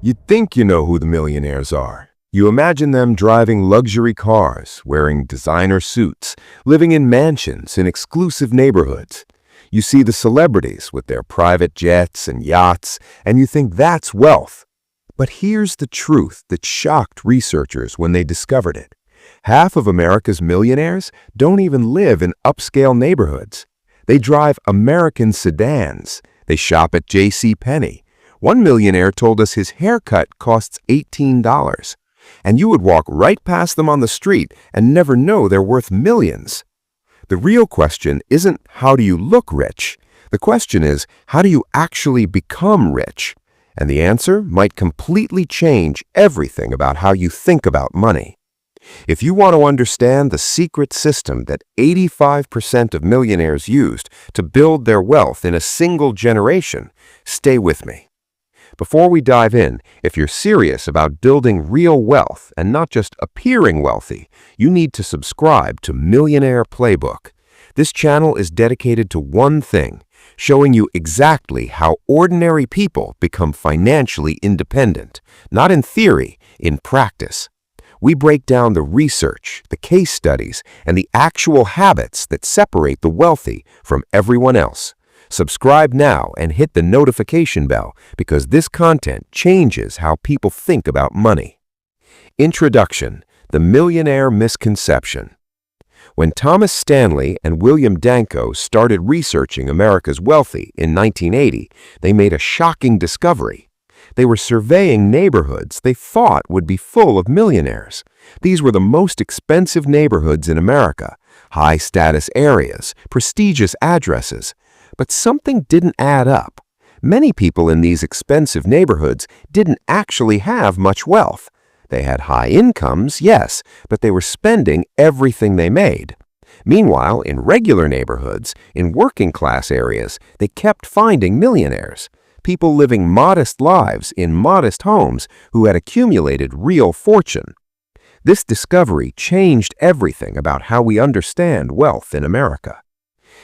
You'd think you know who the millionaires are. You imagine them driving luxury cars, wearing designer suits, living in mansions in exclusive neighborhoods. You see the celebrities with their private jets and yachts, and you think that's wealth. But here's the truth that shocked researchers when they discovered it. Half of America's millionaires don't even live in upscale neighborhoods. They drive American sedans. They shop at J.C. Penney. One millionaire told us his haircut costs $18. And you would walk right past them on the street and never know they're worth millions. The real question isn't how do you look rich? The question is, how do you actually become rich? And the answer might completely change everything about how you think about money. If you want to understand the secret system that 85% of millionaires used to build their wealth in a single generation, stay with me. Before we dive in, if you're serious about building real wealth and not just appearing wealthy, you need to subscribe to Millionaire Playbook. This channel is dedicated to one thing, showing you exactly how ordinary people become financially independent, not in theory, in practice. We break down the research, the case studies, and the actual habits that separate the wealthy from everyone else. Subscribe now and hit the notification bell because this content changes how people think about money. Introduction: The Millionaire Misconception. When Thomas Stanley and William Danko started researching America's wealthy in 1980, they made a shocking discovery. They were surveying neighborhoods they thought would be full of millionaires. These were the most expensive neighborhoods in America, high-status areas, prestigious addresses. But something didn't add up. Many people in these expensive neighborhoods didn't actually have much wealth. They had high incomes, yes, but they were spending everything they made. Meanwhile, in regular neighborhoods, in working-class areas, they kept finding millionaires. People living modest lives in modest homes who had accumulated real fortune. This discovery changed everything about how we understand wealth in America.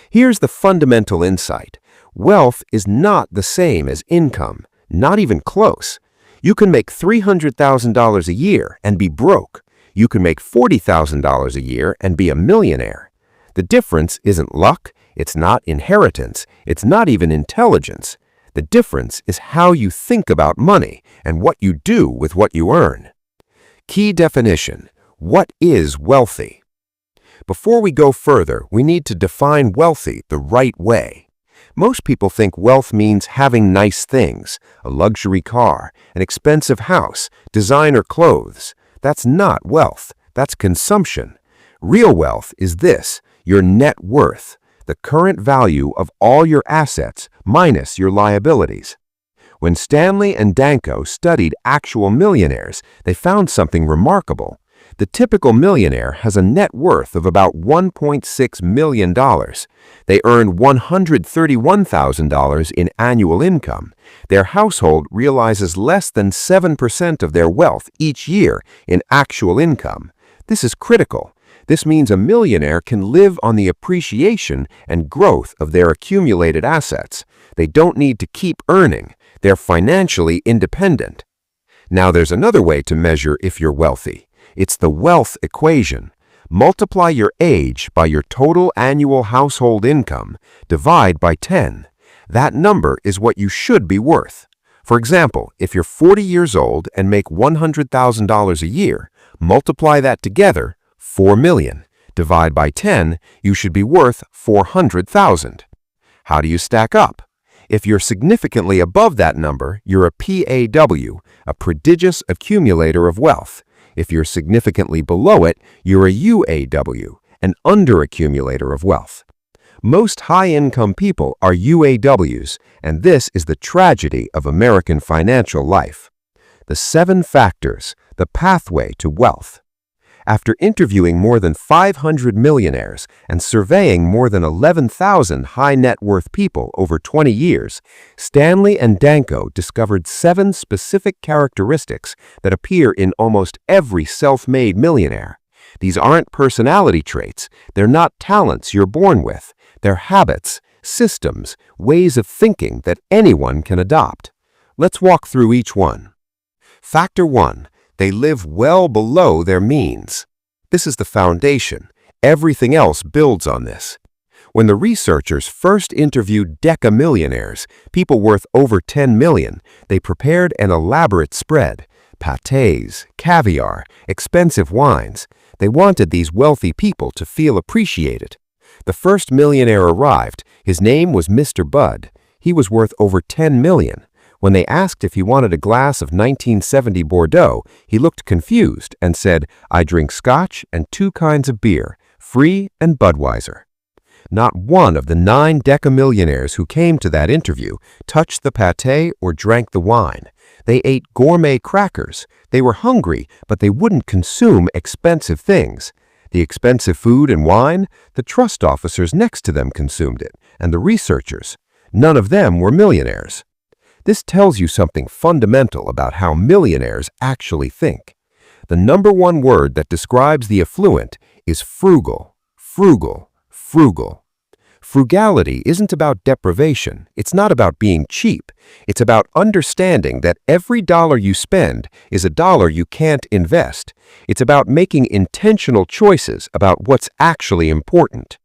Here's the fundamental insight. Wealth is not the same as income, not even close. You can make $300,000 a year and be broke. You can make $40,000 a year and be a millionaire. The difference isn't luck, it's not inheritance, it's not even intelligence. The difference is how you think about money and what you do with what you earn. Key definition: what is wealthy? Before we go further, we need to define wealthy the right way. Most people think wealth means having nice things, a luxury car, an expensive house, designer clothes. That's not wealth, that's consumption. Real wealth is this: your net worth, the current value of all your assets minus your liabilities. When Stanley and Danko studied actual millionaires, they found something remarkable. The typical millionaire has a net worth of about $1.6 million. They earn $131,000 in annual income. Their household realizes less than 7% of their wealth each year in actual income. This is critical. This means a millionaire can live on the appreciation and growth of their accumulated assets. They don't need to keep earning. They're financially independent. Now there's another way to measure if you're wealthy. It's the wealth equation. Multiply your age by your total annual household income, divide by 10. That number is what you should be worth. For example, if you're 40 years old and make $100,000 a year, multiply that together, 4 million. Divide by 10, you should be worth 400,000. How do you stack up? If you're significantly above that number, you're a PAW, a Prodigious Accumulator of Wealth. If you're significantly below it, you're a UAW, an Under Accumulator of Wealth. Most high-income people are UAWs, and this is the tragedy of American financial life. The 7 factors, the pathway to wealth. After interviewing more than 500 millionaires and surveying more than 11,000 high-net-worth people over 20 years, Stanley and Danko discovered 7 specific characteristics that appear in almost every self-made millionaire. These aren't personality traits. They're not talents you're born with. They're habits, systems, ways of thinking that anyone can adopt. Let's walk through each one. Factor 1. They live well below their means. This is the foundation. Everything else builds on this. When the researchers first interviewed millionaires, people worth over 10 million, they prepared an elaborate spread. Pâtés, caviar, expensive wines. They wanted these wealthy people to feel appreciated. The first millionaire arrived. His name was Mr. Bud. He was worth over 10 million. When they asked if he wanted a glass of 1970 Bordeaux, he looked confused and said, "I drink scotch and 2 kinds of beer, Free and Budweiser." Not one of the 9 millionaires who came to that interview touched the pâté or drank the wine. They ate gourmet crackers. They were hungry, but they wouldn't consume expensive things. The expensive food and wine, the trust officers next to them consumed it, and the researchers. None of them were millionaires. This tells you something fundamental about how millionaires actually think. The number one word that describes the affluent is frugal, frugal, frugal. Frugality isn't about deprivation. It's not about being cheap. It's about understanding that every dollar you spend is a dollar you can't invest. It's about making intentional choices about what's actually important.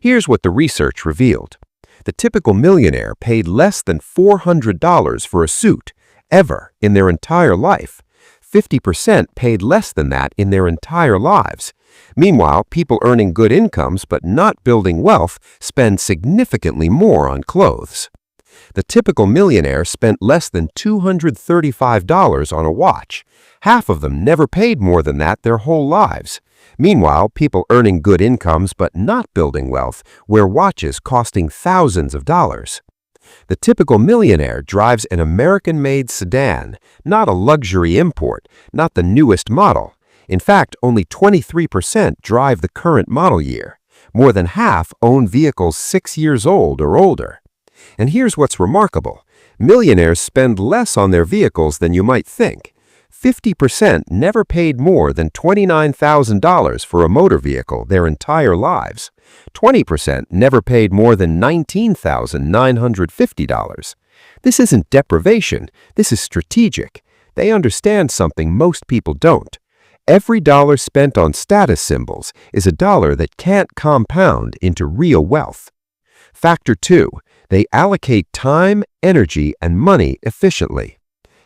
Here's what the research revealed. The typical millionaire paid less than $400 for a suit, ever, in their entire life. 50% paid less than that in their entire lives. Meanwhile, people earning good incomes but not building wealth spend significantly more on clothes. The typical millionaire spent less than $235 on a watch. Half of them never paid more than that their whole lives. Meanwhile, people earning good incomes but not building wealth wear watches costing thousands of dollars. The typical millionaire drives an American-made sedan, not a luxury import, not the newest model. In fact, only 23% drive the current model year. More than half own vehicles 6 years old or older. And here's what's remarkable. Millionaires spend less on their vehicles than you might think. 50% never paid more than $29,000 for a motor vehicle their entire lives. 20% never paid more than $19,950. This isn't deprivation, this is strategic. They understand something most people don't. Every dollar spent on status symbols is a dollar that can't compound into real wealth. Factor 2. They allocate time, energy, and money efficiently.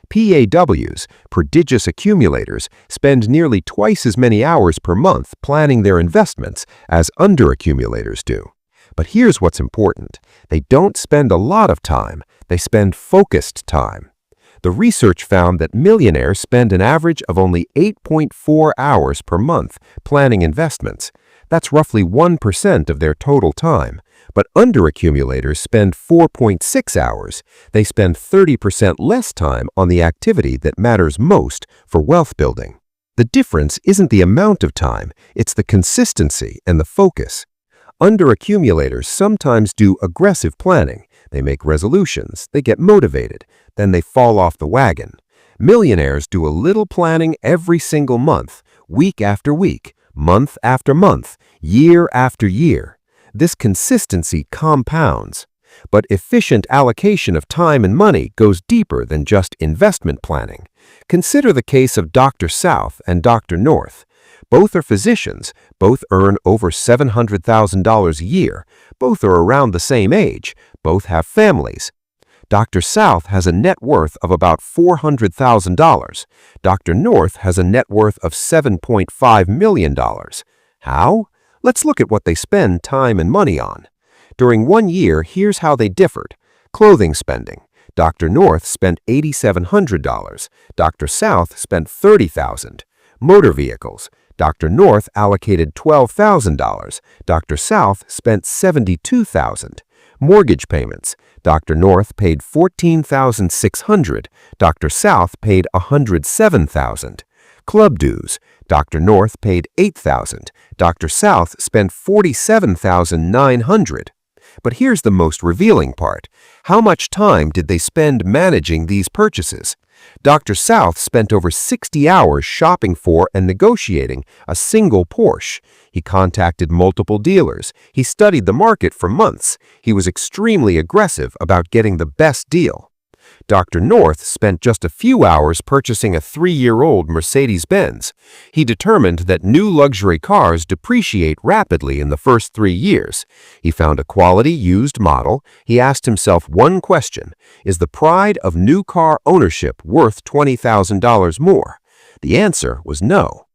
PAWs, Prodigious Accumulators, spend nearly twice as many hours per month planning their investments as Under Accumulators do. But here's what's important. They don't spend a lot of time, they spend focused time. The research found that millionaires spend an average of only 8.4 hours per month planning investments. That's roughly 1% of their total time. But under-accumulators spend 4.6 hours. They spend 30% less time on the activity that matters most for wealth building. The difference isn't the amount of time, it's the consistency and the focus. Under-accumulators sometimes do aggressive planning. They make resolutions, they get motivated, then they fall off the wagon. Millionaires do a little planning every single month, week after week, month after month, year after year. This consistency compounds. But efficient allocation of time and money goes deeper than just investment planning. Consider the case of Dr. South and Dr. North. Both are physicians, both earn over $700,000 a year, both are around the same age, both have families. Dr. South has a net worth of about $400,000. Dr. North has a net worth of $7.5 million. How? Let's look at what they spend time and money on. During 1 year, here's how they differed. Clothing spending. Dr. North spent $8,700. Dr. South spent $30,000. Motor vehicles. Dr. North allocated $12,000. Dr. South spent $72,000. Mortgage payments. Dr. North paid $14,600. Dr. South paid $107,000. Club dues. Dr. North paid $8,000. Dr. South spent $47,900. But here's the most revealing part. How much time did they spend managing these purchases? Dr. South spent over 60 hours shopping for and negotiating a single Porsche. He contacted multiple dealers. He studied the market for months. He was extremely aggressive about getting the best deal. Dr. North spent just a few hours purchasing a 3-year-old Mercedes-Benz. He determined that new luxury cars depreciate rapidly in the first 3 years. He found a quality used model. He asked himself one question: is the pride of new car ownership worth $20,000 more? The answer was no.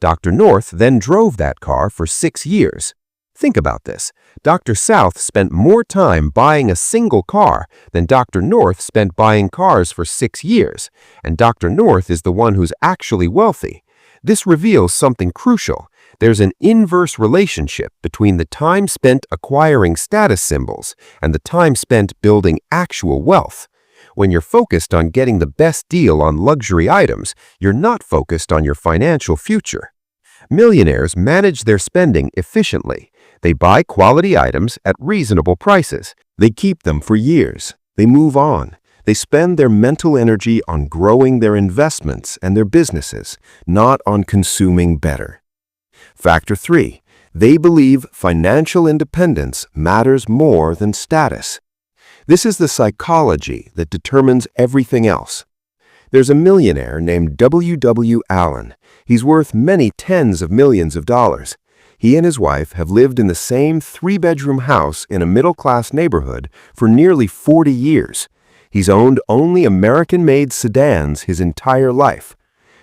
Dr. North then drove that car for 6 years. Think about this. Dr. South spent more time buying a single car than Dr. North spent buying cars for 6 years, and Dr. North is the one who's actually wealthy. This reveals something crucial. There's an inverse relationship between the time spent acquiring status symbols and the time spent building actual wealth. When you're focused on getting the best deal on luxury items, you're not focused on your financial future. Millionaires manage their spending efficiently. They buy quality items at reasonable prices. They keep them for years. They move on. They spend their mental energy on growing their investments and their businesses, not on consuming better. Factor 3. They believe financial independence matters more than status. This is the psychology that determines everything else. There's a millionaire named W. Allen. He's worth many tens of millions of dollars. He and his wife have lived in the same 3-bedroom house in a middle-class neighborhood for nearly 40 years. He's owned only American-made sedans his entire life.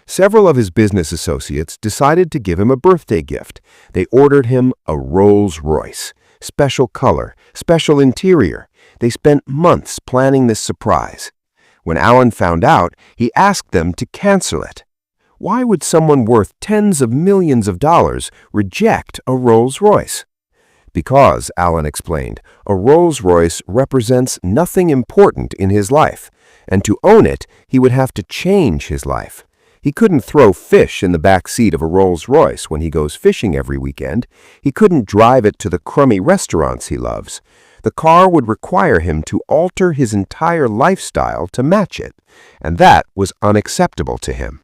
Several of his business associates decided to give him a birthday gift. They ordered him a Rolls-Royce. Special color, special interior. They spent months planning this surprise. When Allen found out, he asked them to cancel it. Why would someone worth tens of millions of dollars reject a Rolls-Royce? Because, Allen explained, a Rolls-Royce represents nothing important in his life, and to own it, he would have to change his life. He couldn't throw fish in the back seat of a Rolls-Royce when he goes fishing every weekend. He couldn't drive it to the crummy restaurants he loves. The car would require him to alter his entire lifestyle to match it, and that was unacceptable to him.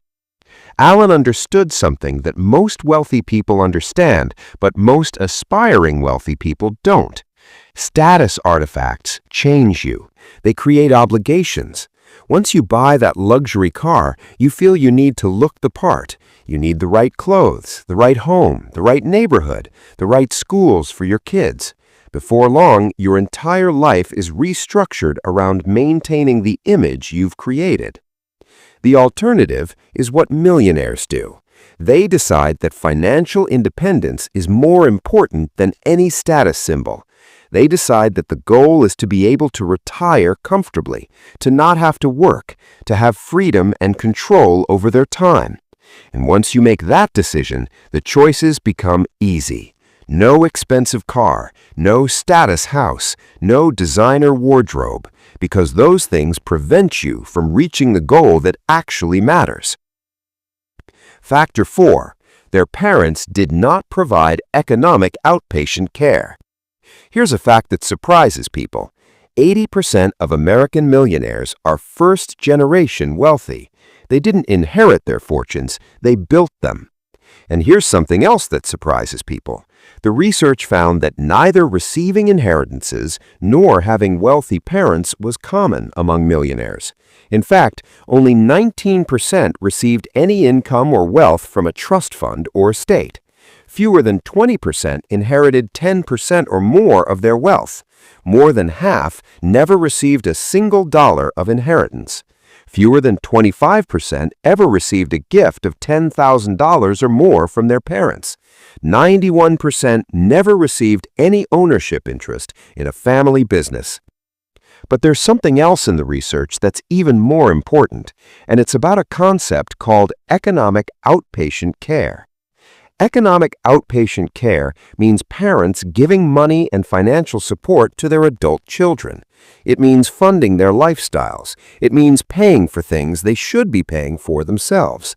Allen understood something that most wealthy people understand, but most aspiring wealthy people don't. Status artifacts change you. They create obligations. Once you buy that luxury car, you feel you need to look the part. You need the right clothes, the right home, the right neighborhood, the right schools for your kids. Before long, your entire life is restructured around maintaining the image you've created. The alternative is what millionaires do. They decide that financial independence is more important than any status symbol. They decide that the goal is to be able to retire comfortably, to not have to work, to have freedom and control over their time. And once you make that decision, the choices become easy. No expensive car, no status house, no designer wardrobe, because those things prevent you from reaching the goal that actually matters. Factor 4. Their parents did not provide economic outpatient care. Here's a fact that surprises people. 80% of American millionaires are first-generation wealthy. They didn't inherit their fortunes, they built them. And here's something else that surprises people. The research found that neither receiving inheritances nor having wealthy parents was common among millionaires. In fact, only 19% received any income or wealth from a trust fund or estate. Fewer than 20% inherited 10% or more of their wealth. More than half never received a single dollar of inheritance. Fewer than 25% ever received a gift of $10,000 or more from their parents. 91% never received any ownership interest in a family business. But there's something else in the research that's even more important, and it's about a concept called economic outpatient care. Economic outpatient care means parents giving money and financial support to their adult children. It means funding their lifestyles. It means paying for things they should be paying for themselves.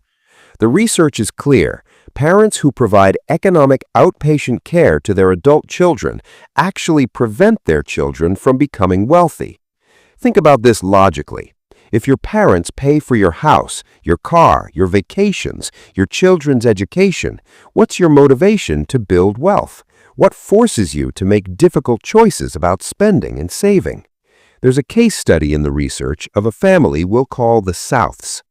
The research is clear. Parents who provide economic outpatient care to their adult children actually prevent their children from becoming wealthy. Think about this logically. If your parents pay for your house, your car, your vacations, your children's education, what's your motivation to build wealth? What forces you to make difficult choices about spending and saving? There's a case study in the research of a family we'll call the Souths.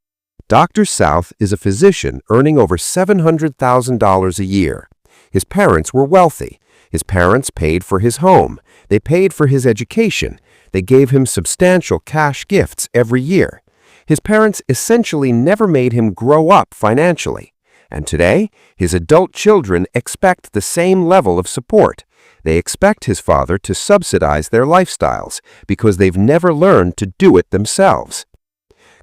Dr. South is a physician earning over $700,000 a year. His parents were wealthy. His parents paid for his home. They paid for his education. They gave him substantial cash gifts every year. His parents essentially never made him grow up financially. And today, his adult children expect the same level of support. They expect his father to subsidize their lifestyles because they've never learned to do it themselves.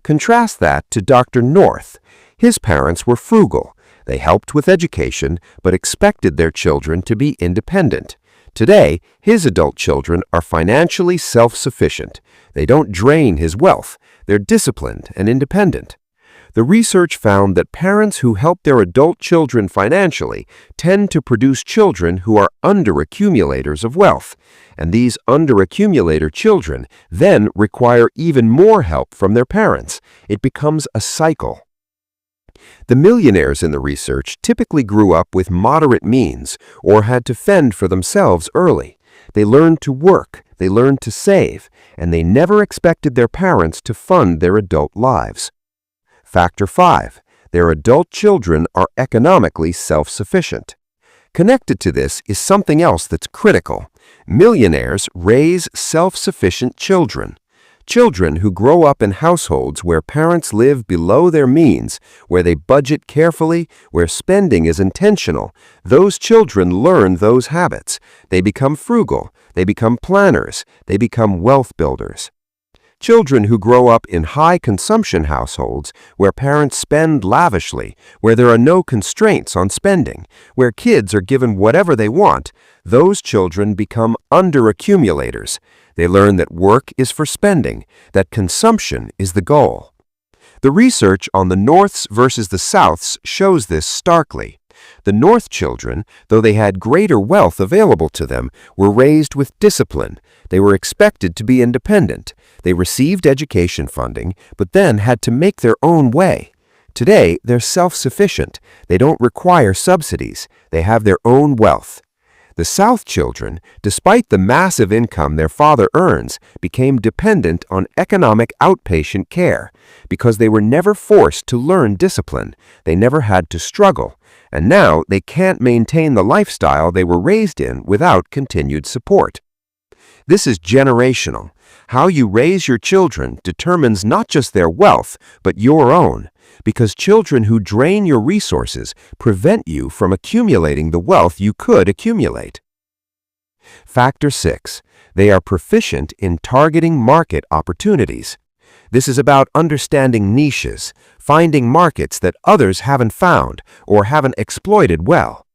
Contrast that to Dr. North. His parents were frugal. They helped with education, but expected their children to be independent. Today, his adult children are financially self-sufficient. They don't drain his wealth. They're disciplined and independent. The research found that parents who help their adult children financially tend to produce children who are under-accumulators of wealth, and these under-accumulator children then require even more help from their parents. It becomes a cycle. The millionaires in the research typically grew up with moderate means or had to fend for themselves early. They learned to work, they learned to save, and they never expected their parents to fund their adult lives. Factor 5. Their adult children are economically self-sufficient. Connected to this is something else that's critical. Millionaires raise self-sufficient children. Children who grow up in households where parents live below their means, where they budget carefully, where spending is intentional, those children learn those habits. They become frugal, they become planners, they become wealth builders. Children who grow up in high-consumption households where parents spend lavishly, where there are no constraints on spending, where kids are given whatever they want, those children become under-accumulators. They learn that work is for spending, that consumption is the goal. The research on the Norths versus the Souths shows this starkly. The North children, though they had greater wealth available to them, were raised with discipline. They were expected to be independent. They received education funding, but then had to make their own way. Today, they're self-sufficient. They don't require subsidies. They have their own wealth. The South children, despite the massive income their father earns, became dependent on economic outpatient care because they were never forced to learn discipline. They never had to struggle. And now they can't maintain the lifestyle they were raised in without continued support. This is generational. How you raise your children determines not just their wealth, but your own, because children who drain your resources prevent you from accumulating the wealth you could accumulate. Factor 6. They are proficient in targeting market opportunities. This is about understanding niches, finding markets that others haven't found or haven't exploited well.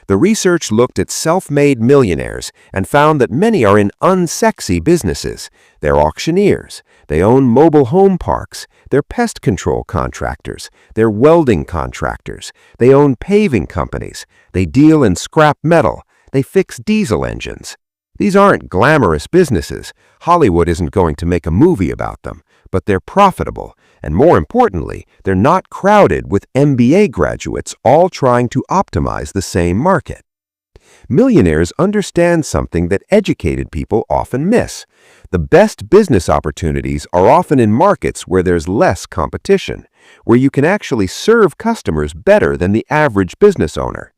The research looked at self-made millionaires and found that many are in unsexy businesses. They're auctioneers. They own mobile home parks. They're pest control contractors. They're welding contractors. They own paving companies. They deal in scrap metal. They fix diesel engines. These aren't glamorous businesses. Hollywood isn't going to make a movie about them, but they're profitable. And more importantly, they're not crowded with MBA graduates all trying to optimize the same market. Millionaires understand something that educated people often miss. The best business opportunities are often in markets where there's less competition, where you can actually serve customers better than the average business owner.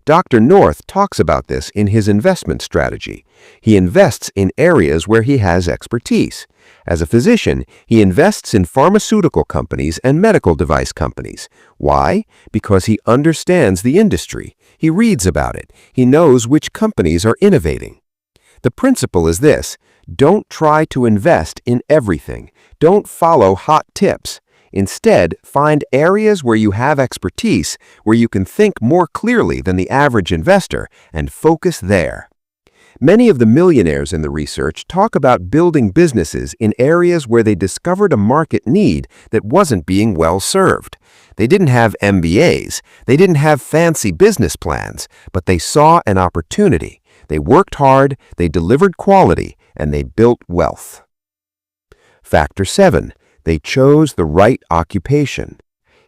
Dr. North talks about this in his investment strategy. He invests in areas where he has expertise. As a physician, he invests in pharmaceutical companies and medical device companies. Why? Because he understands the industry. He reads about it. He knows which companies are innovating. The principle is this: don't try to invest in everything. Don't follow hot tips. Instead, find areas where you have expertise, where you can think more clearly than the average investor, and focus there. Many of the millionaires in the research talk about building businesses in areas where they discovered a market need that wasn't being well served. They didn't have MBAs, they didn't have fancy business plans, but they saw an opportunity. They worked hard, they delivered quality, and they built wealth. Factor 7. They chose the right occupation.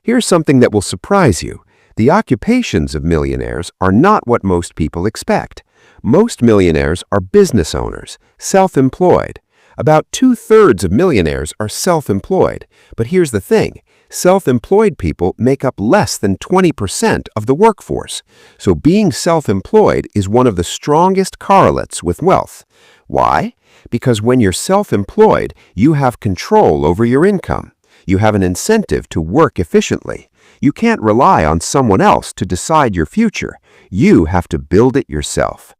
Here's something that will surprise you. The occupations of millionaires are not what most people expect. Most millionaires are business owners, self-employed. About 2/3 of millionaires are self-employed, but here's the thing. Self-employed people make up less than 20% of the workforce, so being self-employed is one of the strongest correlates with wealth. Why? Because when you're self-employed, you have control over your income. You have an incentive to work efficiently. You can't rely on someone else to decide your future. You have to build it yourself.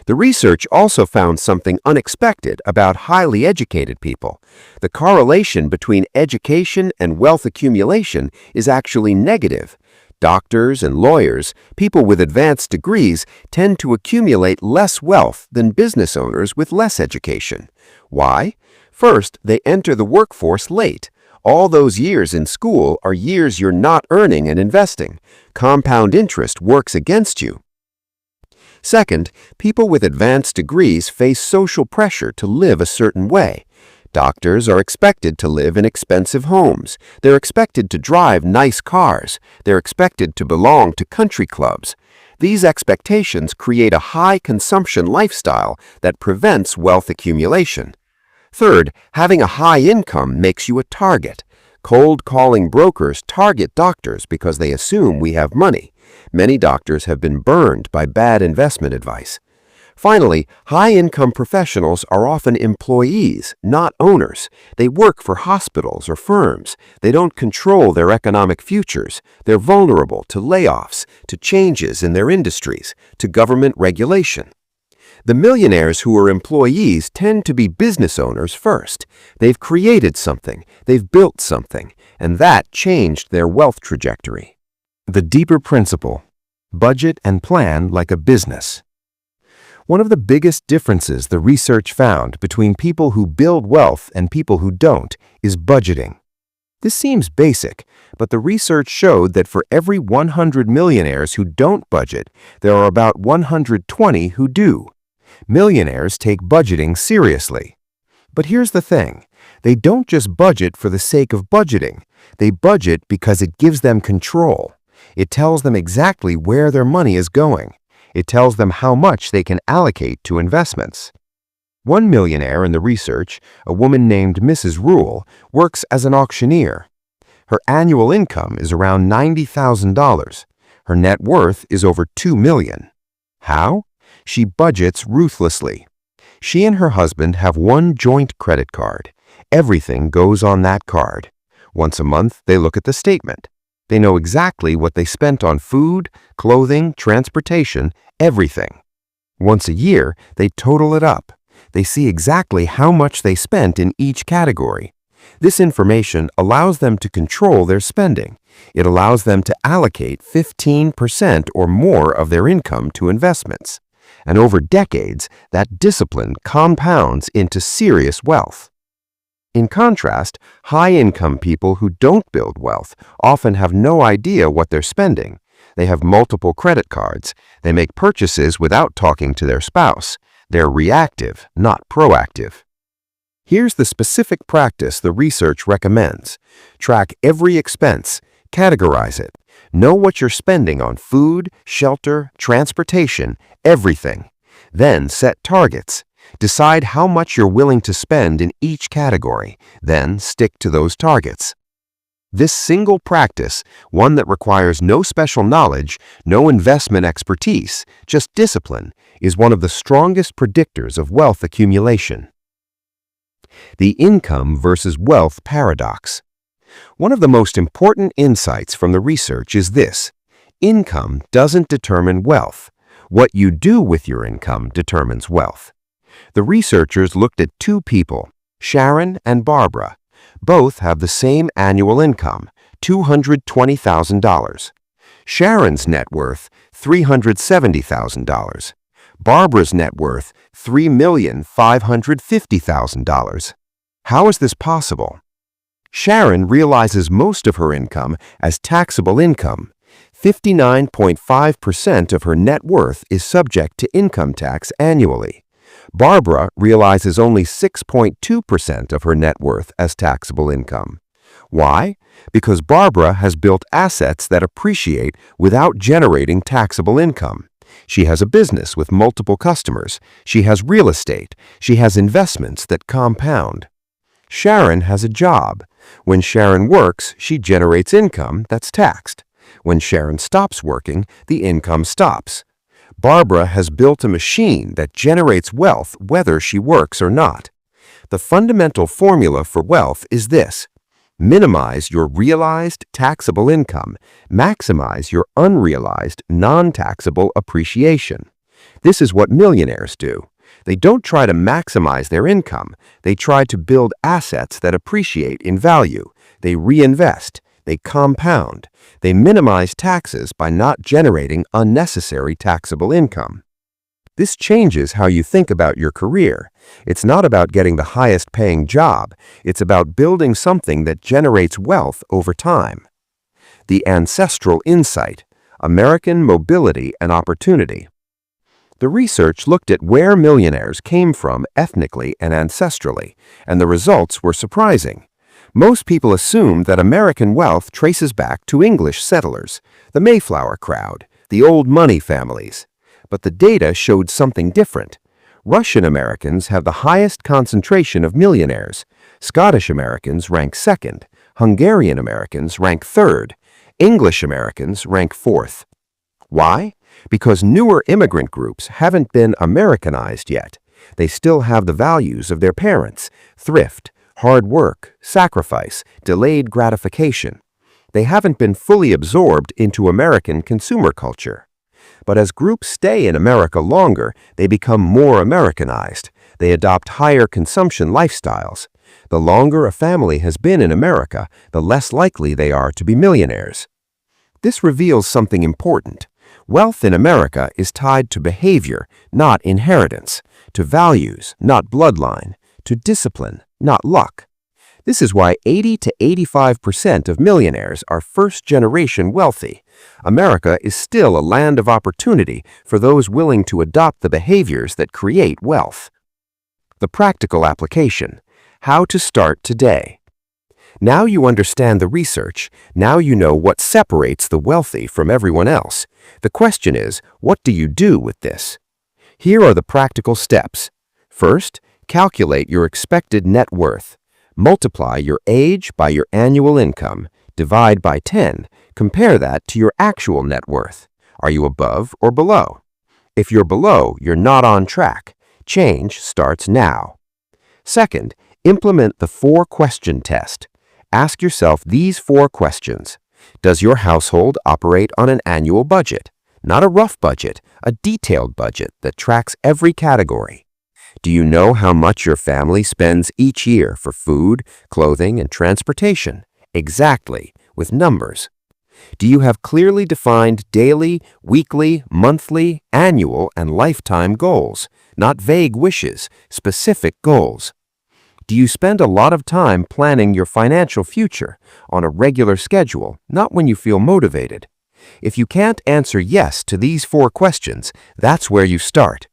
The research also found something unexpected about highly educated people. The correlation between education and wealth accumulation is actually negative. Doctors and lawyers, people with advanced degrees, tend to accumulate less wealth than business owners with less education. Why? First, they enter the workforce late. All those years in school are years you're not earning and investing. Compound interest works against you. Second, people with advanced degrees face social pressure to live a certain way. Doctors are expected to live in expensive homes. They're expected to drive nice cars. They're expected to belong to country clubs. These expectations create a high consumption lifestyle that prevents wealth accumulation. Third, having a high income makes you a target. Cold calling brokers target doctors because they assume we have money. Many doctors have been burned by bad investment advice. Finally, high-income professionals are often employees, not owners. They work for hospitals or firms. They don't control their economic futures. They're vulnerable to layoffs, to changes in their industries, to government regulation. The millionaires who are employees tend to be business owners first. They've created something, they've built something, and that changed their wealth trajectory. The deeper principle: budget and plan like a business. One of the biggest differences the research found between people who build wealth and people who don't is budgeting. This seems basic, but the research showed that for every 100 millionaires who don't budget, there are about 120 who do. Millionaires take budgeting seriously. But here's the thing. They don't just budget for the sake of budgeting. They budget because it gives them control. It tells them exactly where their money is going. It tells them how much they can allocate to investments. One millionaire in the research, a woman named Mrs. Rule, works as an auctioneer. Her annual income is around $90,000. Her net worth is over $2 million. How? She budgets ruthlessly. She and her husband have one joint credit card. Everything goes on that card. Once a month, they look at the statement. They know exactly what they spent on food, clothing, transportation, everything. Once a year, they total it up. They see exactly how much they spent in each category. This information allows them to control their spending. It allows them to allocate 15% or more of their income to investments. And over decades, that discipline compounds into serious wealth. In contrast, high-income people who don't build wealth often have no idea what they're spending. They have multiple credit cards. They make purchases without talking to their spouse. They're reactive, not proactive. Here's the specific practice the research recommends. Track every expense. Categorize it. Know what you're spending on food, shelter, transportation, everything. Then set targets. Decide how much you're willing to spend in each category, then stick to those targets. This single practice, one that requires no special knowledge, no investment expertise, just discipline, is one of the strongest predictors of wealth accumulation. The income versus wealth paradox. One of the most important insights from the research is this: income doesn't determine wealth. What you do with your income determines wealth. The researchers looked at two people, Sharon and Barbara. Both have the same annual income, $220,000. Sharon's net worth, $370,000. Barbara's net worth, $3,550,000. How is this possible? Sharon realizes most of her income as taxable income. 59.5% of her net worth is subject to income tax annually. Barbara realizes only 6.2% of her net worth as taxable income. Why? Because Barbara has built assets that appreciate without generating taxable income. She has a business with multiple customers. She has real estate. She has investments that compound. Sharon has a job. When Sharon works, she generates income that's taxed. When Sharon stops working, the income stops. Barbara has built a machine that generates wealth whether she works or not. The fundamental formula for wealth is this: minimize your realized taxable income, maximize your unrealized non-taxable appreciation. This is what millionaires do. They don't try to maximize their income. They try to build assets that appreciate in value. They reinvest. They compound. They minimize taxes by not generating unnecessary taxable income. This changes how you think about your career. It's not about getting the highest paying job. It's about building something that generates wealth over time. The ancestral insight: American mobility and opportunity. The research looked at where millionaires came from ethnically and ancestrally, and the results were surprising. Most people assume that American wealth traces back to English settlers, the Mayflower crowd, the old money families. But the data showed something different. Russian Americans have the highest concentration of millionaires. Scottish Americans rank second. Hungarian Americans rank third. English Americans rank fourth. Why? Because newer immigrant groups haven't been Americanized yet. They still have the values of their parents: thrift, hard work, sacrifice, delayed gratification. They haven't been fully absorbed into American consumer culture. But as groups stay in America longer, they become more Americanized. They adopt higher consumption lifestyles. The longer a family has been in America, the less likely they are to be millionaires. This reveals something important. Wealth in America is tied to behavior, not inheritance, to values, not bloodline, to discipline, not luck. This is why 80 to 85% of millionaires are first-generation wealthy. America is still a land of opportunity for those willing to adopt the behaviors that create wealth. The practical application: how to start today. Now you understand the research. Now you know what separates the wealthy from everyone else. The question is, what do you do with this? Here are the practical steps. First, calculate your expected net worth. Multiply your age by your annual income. Divide by 10. Compare that to your actual net worth. Are you above or below? If you're below, you're not on track. Change starts now. Second, implement the 4-question test. Ask yourself these 4 questions. Does your household operate on an annual budget? Not a rough budget, a detailed budget that tracks every category. Do you know how much your family spends each year for food, clothing, and transportation? Exactly, with numbers. Do you have clearly defined daily, weekly, monthly, annual, and lifetime goals? Not vague wishes, specific goals. Do you spend a lot of time planning your financial future on a regular schedule, not when you feel motivated? If you can't answer yes to these 4 questions, that's where you start.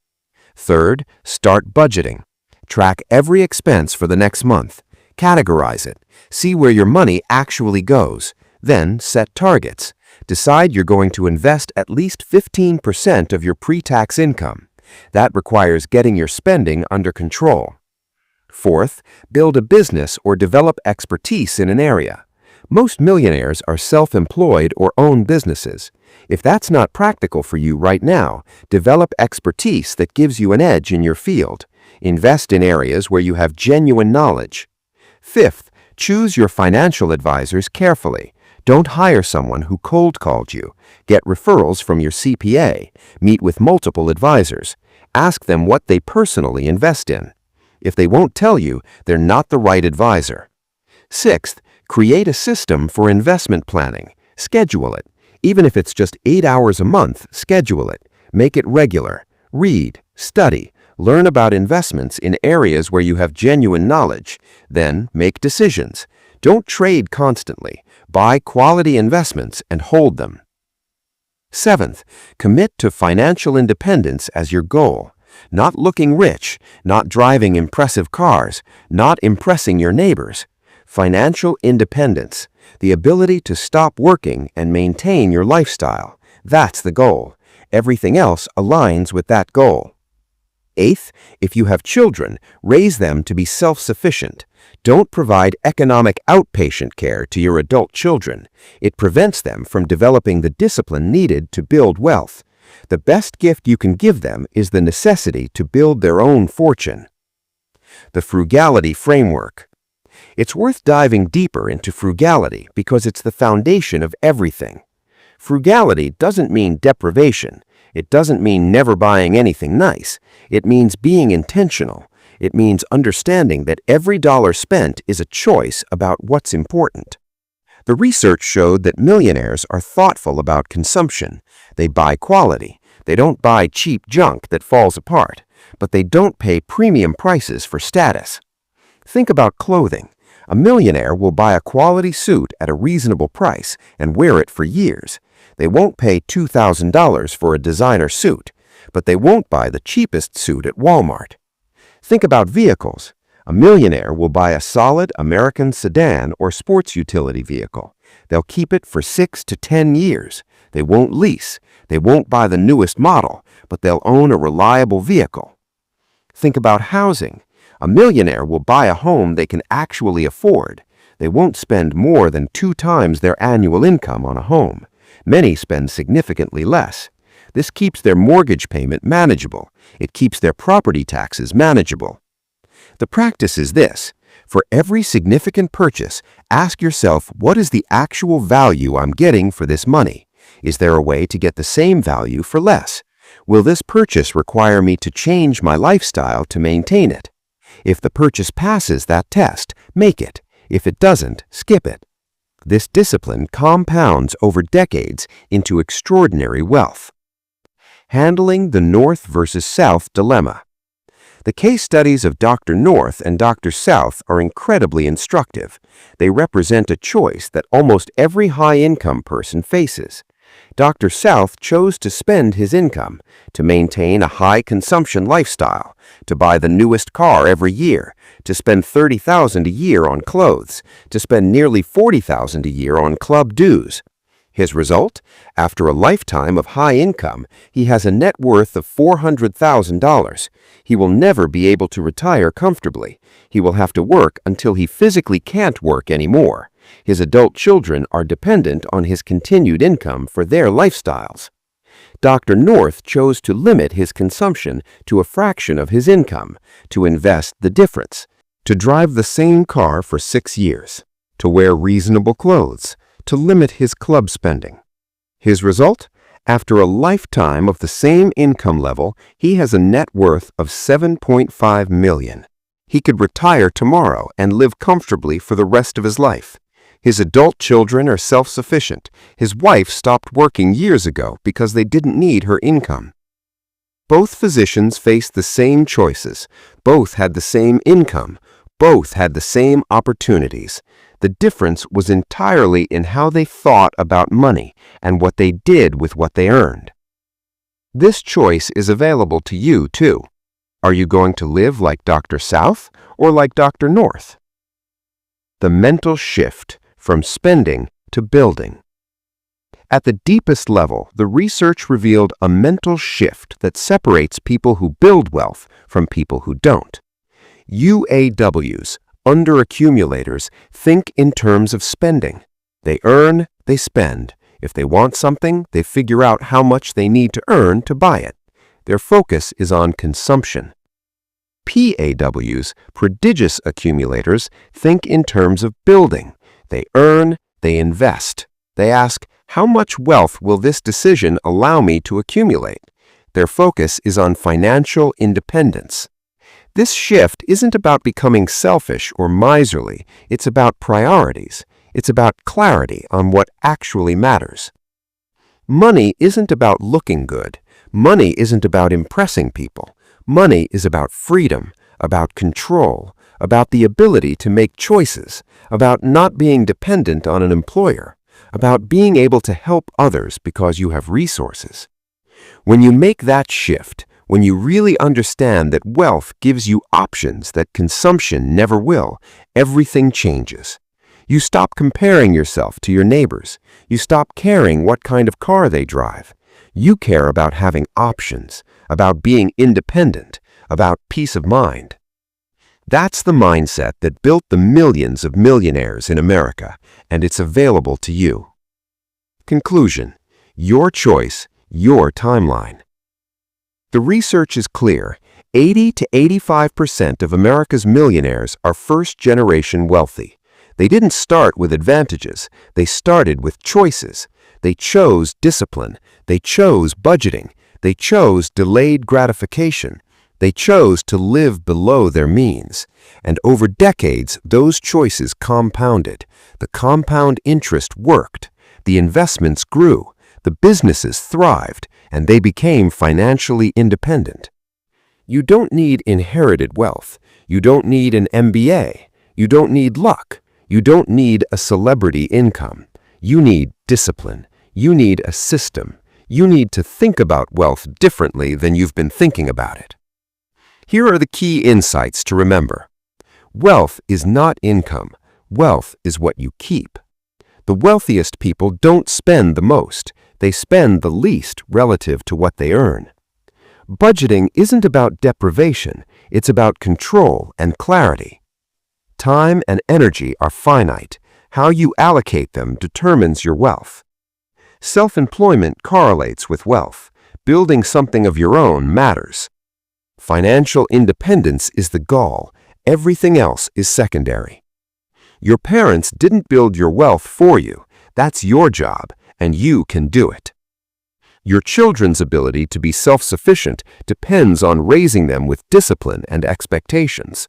Third, start budgeting. Track every expense for the next month. Categorize it. See where your money actually goes. Then set targets. Decide you're going to invest at least 15% of your pre-tax income. That requires getting your spending under control. Fourth, build a business or develop expertise in an area. Most millionaires are self-employed or own businesses. If that's not practical for you right now, develop expertise that gives you an edge in your field. Invest in areas where you have genuine knowledge. Fifth, choose your financial advisors carefully. Don't hire someone who cold called you. Get referrals from your CPA. Meet with multiple advisors. Ask them what they personally invest in. If they won't tell you, they're not the right advisor. Sixth, create a system for investment planning. Schedule it. Even if it's just 8 hours a month, schedule it. Make it regular. Read, study, learn about investments in areas where you have genuine knowledge. Then make decisions. Don't trade constantly. Buy quality investments and hold them. Seventh, commit to financial independence as your goal. Not looking rich, not driving impressive cars, not impressing your neighbors. Financial independence, the ability to stop working and maintain your lifestyle. That's the goal. everything else aligns with that goal. Eighth, if you have children, raise them to be self-sufficient. Don't provide economic outpatient care to your adult children. It prevents them from developing the discipline needed to build wealth. The best gift you can give them is the necessity to build their own fortune. The frugality framework. It's worth diving deeper into frugality because it's the foundation of everything. Frugality doesn't mean deprivation. It doesn't mean never buying anything nice. It means being intentional. It means understanding that every dollar spent is a choice about what's important. The research showed that millionaires are thoughtful about consumption. They buy quality. They don't buy cheap junk that falls apart, but they don't pay premium prices for status. Think about clothing. A millionaire will buy a quality suit at a reasonable price and wear it for years. They won't pay $2,000 for a designer suit, but they won't buy the cheapest suit at Walmart. Think about vehicles. A millionaire will buy a solid American sedan or sports utility vehicle. They'll keep it for 6 to 10 years. They won't lease. They won't buy the newest model, but they'll own a reliable vehicle. Think about housing. A millionaire will buy a home they can actually afford. They won't spend more than 2 times their annual income on a home. Many spend significantly less. This keeps their mortgage payment manageable. It keeps their property taxes manageable. The practice is this. For every significant purchase, ask yourself, what is the actual value I'm getting for this money? Is there a way to get the same value for less? Will this purchase require me to change my lifestyle to maintain it? If the purchase passes that test, make it. If it doesn't, skip it. This discipline compounds over decades into extraordinary wealth. Handling the North versus South dilemma. The case studies of Dr. North and Dr. South are incredibly instructive. They represent a choice that almost every high-income person faces. Dr. South chose to spend his income, to maintain a high-consumption lifestyle, to buy the newest car every year, to spend $30,000 a year on clothes, to spend nearly $40,000 a year on club dues. His result? After a lifetime of high income, he has a net worth of $400,000. He will never be able to retire comfortably. He will have to work until he physically can't work anymore. His adult children are dependent on his continued income for their lifestyles. Dr. North chose to limit his consumption to a fraction of his income, to invest the difference, to drive the same car for 6 years, to wear reasonable clothes, to limit his club spending. His result? After a lifetime of the same income level, he has a net worth of $7.5 million. He could retire tomorrow and live comfortably for the rest of his life. His adult children are self-sufficient. His wife stopped working years ago because they didn't need her income. Both physicians faced the same choices. Both had the same income. Both had the same opportunities. The difference was entirely in how they thought about money and what they did with what they earned. This choice is available to you, too. Are you going to live like Dr. South or like Dr. North? The mental shift from spending to building. At the deepest level, the research revealed a mental shift that separates people who build wealth from people who don't. UAWs, Under Accumulators, think in terms of spending. They earn, they spend. If they want something, they figure out how much they need to earn to buy it. Their focus is on consumption. PAWs, Prodigious Accumulators, think in terms of building. They earn, they invest. They ask, how much wealth will this decision allow me to accumulate? Their focus is on financial independence. This shift isn't about becoming selfish or miserly. It's about priorities. It's about clarity on what actually matters. Money isn't about looking good. Money isn't about impressing people. Money is about freedom, about control, about the ability to make choices, about not being dependent on an employer, about being able to help others because you have resources. When you make that shift, when you really understand that wealth gives you options that consumption never will, everything changes. You stop comparing yourself to your neighbors. You stop caring what kind of car they drive. You care about having options, about being independent, about peace of mind. That's the mindset that built the millions of millionaires in America, and it's available to you. Conclusion: your choice, your timeline. The research is clear. 80 to 85% of America's millionaires are first-generation wealthy. They didn't start with advantages. They started with choices. They chose discipline. They chose budgeting. They chose delayed gratification. They chose to live below their means. And over decades, those choices compounded. The compound interest worked. The investments grew. The businesses thrived, and they became financially independent. You don't need inherited wealth. You don't need an MBA. You don't need luck. You don't need a celebrity income. You need discipline. You need a system. You need to think about wealth differently than you've been thinking about it. Here are the key insights to remember. Wealth is not income. Wealth is what you keep. The wealthiest people don't spend the most. They spend the least relative to what they earn. Budgeting isn't about deprivation. It's about control and clarity. Time and energy are finite. How you allocate them determines your wealth. Self-employment correlates with wealth. Building something of your own matters. Financial independence is the goal. Everything else is secondary. Your parents didn't build your wealth for you. That's your job, and you can do it. Your children's ability to be self-sufficient depends on raising them with discipline and expectations.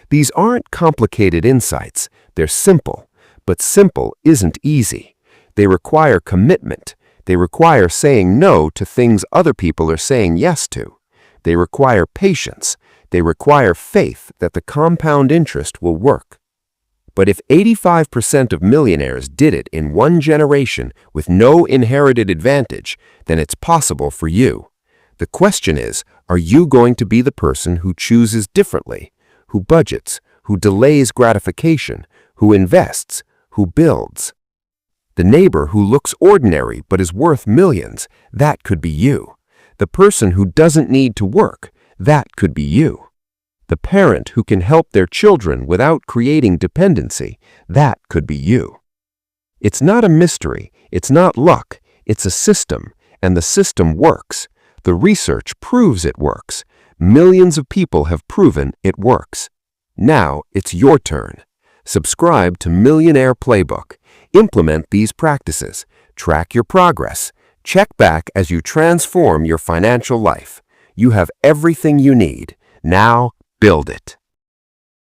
These aren't complicated insights. They're simple, but simple isn't easy. They require commitment. They require saying no to things other people are saying yes to. They require patience. They require faith that the compound interest will work. But if 85% of millionaires did it in one generation with no inherited advantage, then it's possible for you. The question is, are you going to be the person who chooses differently, who budgets, who delays gratification, who invests, who builds? The neighbor who looks ordinary but is worth millions, that could be you. The person who doesn't need to work, that could be you. The parent who can help their children without creating dependency, that could be you. It's not a mystery, it's not luck, it's a system, and the system works. The research proves it works. Millions of people have proven it works. Now it's your turn. Subscribe to Millionaire Playbook. Implement these practices. Track your progress. Check back as you transform your financial life. You have everything you need. Now, build it.